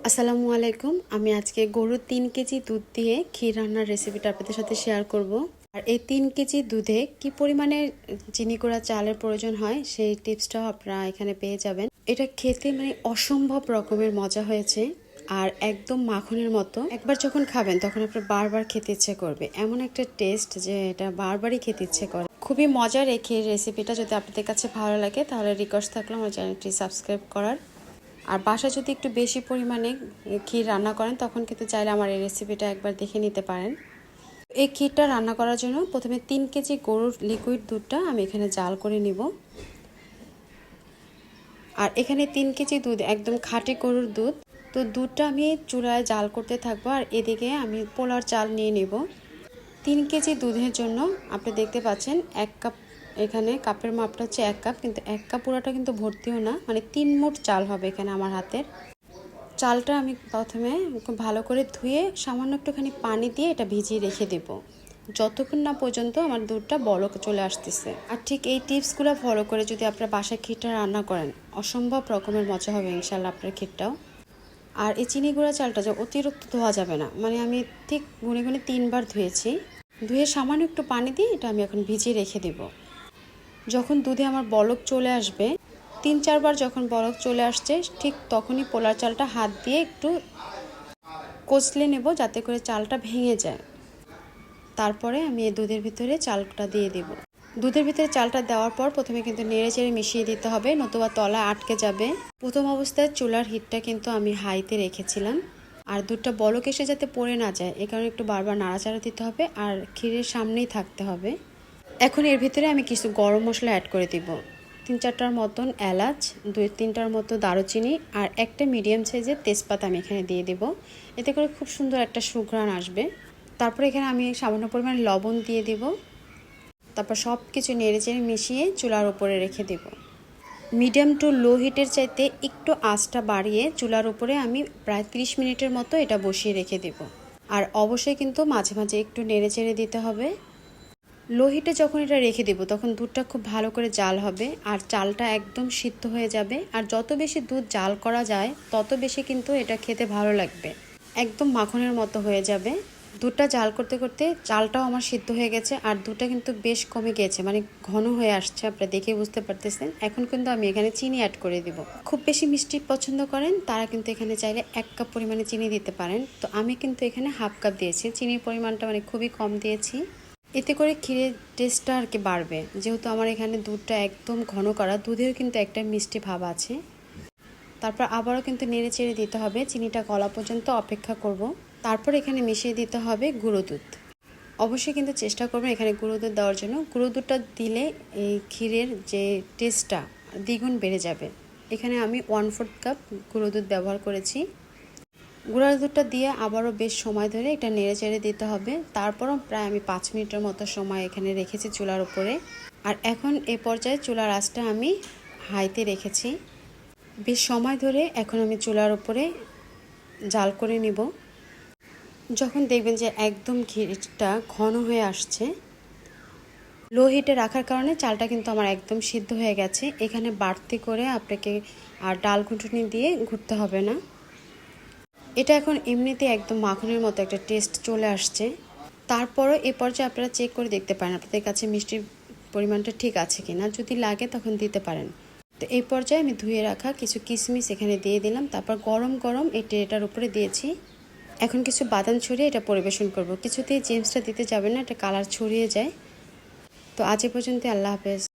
আসসালামু আলাইকুম। আমি আজকে গরুর 3 কেজি দুধ দিয়ে ক্ষীর রান্নার রেসিপিটা আপনাদের সাথে শেয়ার করব। আর এই 3 কেজি দুধে কি পরিমাণে চিনি গুঁড়া চালের প্রয়োজন হয় সেই টিপসটাও আপনারা এখানে পেয়ে যাবেন। এটা খেতে অসম্ভব রকমের মজা হয়েছে আর একদম মাখনের মতো। একবার যখন খাবেন তখন আপনার বারবার খেতে ইচ্ছে করবে, এমন একটা টেস্ট যে এটা বারবারই খেতে ইচ্ছে করে। খুবই মজার এই ক্ষীর রেসিপিটা। যদি আপনাদের কাছে ভালো লাগে তাহলে রিকোয়েস্ট থাকলো আমার চ্যানেলটি সাবস্ক্রাইব করার। আর বাসায় যদি একটু বেশি পরিমাণে ক্ষীর রান্না করেন তখন কিন্তু চাইলে আমার এই রেসিপিটা একবার দেখে নিতে পারেন। এই ক্ষীরটা রান্না করার জন্য প্রথমে 3 কেজি গরুর লিকুইড দুধটা আমি এখানে জাল করে নিব। আর এখানে 3 কেজি দুধ একদম খাঁটি গরুর দুধ। তো দুধটা আমি চুলায় জাল করতে থাকবো আর এদিকে আমি পোলার চাল নিয়ে নেব। 3 কেজি দুধের জন্য আপনি দেখতে পাচ্ছেন 1 কাপ, এখানে কাপের মাপটা হচ্ছে 1 কাপ, কিন্তু 1 কাপ পুরোটা কিন্তু ভর্তিও না, 3 মুঠ চাল হবে এখানে আমার হাতের। চালটা আমি প্রথমে খুব ভালো করে ধুয়ে সামান্য একটুখানি পানি দিয়ে এটা ভিজিয়ে রেখে দেব যতক্ষণ না পর্যন্ত আমার দুধটা বলক চলে আসতেছে। আর ঠিক এই টিপসগুলো ফলো করে যদি আপনারা বাসায় ক্ষীরটা রান্না করেন অসম্ভব রকমের মজা হবে ইনশাল্লাহ আপনার ক্ষীরটাও। আর এই চিনি গুঁড়া চালটা যে অতিরিক্ত ধোয়া যাবে না, আমি ঠিক গুনে গুনে 3 বার ধুয়েছি। ধুয়ে সামান্য একটু পানি দিয়ে এটা আমি এখন ভিজিয়ে রেখে দেব। যখন দুধে আমার বলক চলে আসবে, 3-4 বার যখন বলক চলে আসছে ঠিক তখনই পোলার চালটা হাত দিয়ে একটু কচলে নেব যাতে করে চালটা ভেঙে যায়। তারপরে আমি এই দুধের ভিতরে চালটা দিয়ে দেব। দুধের ভিতরে চালটা দেওয়ার পর প্রথমে কিন্তু নেড়ে চেড়ে মিশিয়ে দিতে হবে, নতুবা তলা আটকে যাবে। প্রথম অবস্থায় চুলার হিটটা কিন্তু আমি হাইতে রেখেছিলাম। আর দুধটা বলক এসে যাতে পড়ে না যায় এ কারণে একটু বারবার নাড়াচাড়া দিতে হবে আর ক্ষীরের সামনেই থাকতে হবে। এখন এর ভিতরে আমি কিছু গরম মশলা অ্যাড করে দিব। 3-4টার মতন এলাচ, 2-3টার মতো দারুচিনি আর একটা মিডিয়াম সাইজের তেজপাতা আমি এখানে দিয়ে দেব। এতে করে খুব সুন্দর একটা সুঘ্রাণ আসবে। তারপরে এখানে আমি সামান্য পরিমাণ লবণ দিয়ে দেব। তারপর সব কিছু নেড়েচেড়ে মিশিয়ে চুলার উপরে রেখে দেব। মিডিয়াম টু লো হিটের চাইতে একটু আঁচটা বাড়িয়ে চুলার উপরে আমি প্রায় 30 মিনিটের মতো এটা বসিয়ে রেখে দেব। আর অবশ্যই কিন্তু মাঝে মাঝে একটু নেড়েচেড়ে দিতে হবে। লো হিটে যখন এটা রেখে দেব তখন দুধটা খুব ভালো করে জাল হবে আর চালটা একদম সিদ্ধ হয়ে যাবে। আর যত বেশি দুধ জাল করা যায় তত বেশি কিন্তু এটা খেতে ভালো লাগবে, একদম মাখনের মতো হয়ে যাবে। দুধটা জাল করতে করতে চালটাও আমার সিদ্ধ হয়ে গেছে আর দুধটা কিন্তু বেশ কমে গিয়েছে, ঘন হয়ে আসছে, আপনারা দেখে বুঝতে পারতেছেন। এখন কিন্তু আমি এখানে চিনি অ্যাড করে দিব। খুব বেশি মিষ্টি পছন্দ করেন তারা কিন্তু এখানে চাইলে 1 কাপ পরিমাণে চিনি দিতে পারেন। তো আমি কিন্তু এখানে হাফ কাপ দিয়েছি, চিনির পরিমাণটা খুবই কম দিয়েছি। এতে করে ক্ষীরের টেস্টটা আর কি বাড়বে, যেহেতু আমার এখানে দুধটা একদম ঘন করা, দুধেও কিন্তু একটা মিষ্টি ভাব আছে। তারপর আবারও কিন্তু নেড়ে চেড়ে দিতে হবে, চিনিটা গলা পর্যন্ত অপেক্ষা করব। তারপর এখানে মিশিয়ে দিতে হবে গুঁড়ো দুধ। অবশ্যই কিন্তু চেষ্টা করবেন এখানে গুঁড়ো দুধ দেওয়ার জন্য। গুঁড়ো দুধটা দিলে এই ক্ষীরের যে টেস্টটা দ্বিগুণ বেড়ে যাবে। এখানে আমি 1/4 কাপ গুঁড়ো দুধ ব্যবহার করেছি। গুঁড়া দুধটা দিয়ে আবারও বেশ সময় ধরে এটা নেড়ে চেড়ে দিতে হবে। তারপরও প্রায় আমি 5 মিনিটের মতো সময় এখানে রেখেছি চুলার উপরে। আর এখন এ পর্যায়ে চুলার আঁচটা আমি হাইতে রেখেছি। বেশ সময় ধরে এখন আমি চুলার উপরে জাল করে নিব। যখন দেখবেন যে একদম ক্ষীরটা ঘন হয়ে আসছে, লো হিটে রাখার কারণে চালটা কিন্তু আমার একদম সিদ্ধ হয়ে গেছে। এখানে বাড়তি করে আপনাকে আর ডাল ঘুঁটুনি দিয়ে ঘুরতে হবে না। এটা এখন এমনিতে একদম মাখনের মতো একটা টেস্ট চলে আসছে। তারপরও এ পর্যায়ে আপনারা চেক করে দেখতে পারেন আপনাদের কাছে মিষ্টির পরিমাণটা ঠিক আছে কিনা, যদি লাগে তখন দিতে পারেন। তো এই পর্যায়ে আমি ধুয়ে রাখা কিছু কিশমিশ এখানে দিয়ে দিলাম। তারপর গরম গরম এই ট্রেটার উপরে দিয়েছি। এখন কিছু বাদাম ছড়িয়ে এটা পরিবেশন করব। কিছুতেই জেমসটা দিতে যাবেন না, এটা কালার ছড়িয়ে যায়। তো আজ এ পর্যন্ত, আল্লাহ হাফেজ।